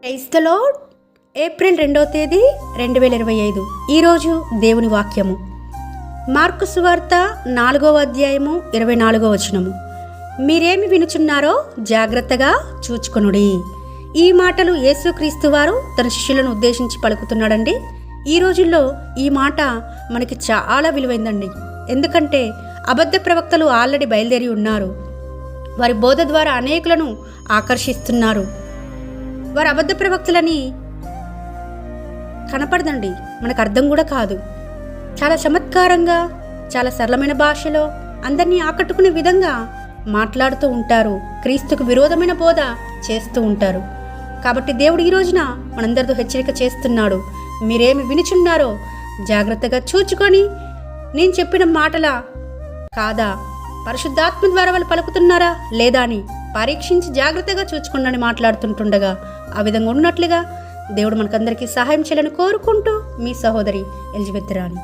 Praise the lord. April 2వ తేదీ 2025. ఈరోజు దేవుని వాక్యము మార్కు సువార్త 4వ అధ్యాయము 24వ వచనము. మీరేమి వినుచున్నారో జాగ్రత్తగా చూచుకొనుడి. ఈ మాటలు యేసుక్రీస్తు వారు తన శిష్యులను ఉద్దేశించి పలుకుతున్నాడండి. ఈ రోజుల్లో ఈ మాట మనకి చాలా విలువైందండి. ఎందుకంటే అబద్ధ ప్రవక్తలు ఆల్రెడీ బయలుదేరి ఉన్నారు. వారి బోధ ద్వారా అనేకులను ఆకర్షిస్తున్నారు. వారు అబద్ధ ప్రవక్తలని కనపడదండి, మనకు అర్థం కూడా కాదు. చాలా చమత్కారంగా, చాలా సరళమైన భాషలో అందరినీ ఆకట్టుకునే విధంగా మాట్లాడుతూ ఉంటారు. క్రీస్తుకు విరోధమైన బోధ చేస్తూ ఉంటారు. కాబట్టి దేవుడు ఈ రోజున మనందరితో హెచ్చరిక చేస్తున్నాడు. మీరేమి వినుచున్నారో జాగ్రత్తగా చూచుకొని, నేను చెప్పిన మాటలా కాదా, పరిశుద్ధాత్మ ద్వారా వాళ్ళు పలుకుతున్నారా లేదా అని పరీక్షించి జాగ్రత్తగా చూచుకోండి మాట్లాడుతుంటుండగా ఆ విధంగా ఉన్నట్లుగా దేవుడు మనకందరికీ సహాయం చేయాలని కోరుకుంటూ మీ సహోదరి ఎలిజబెత్ రాణి.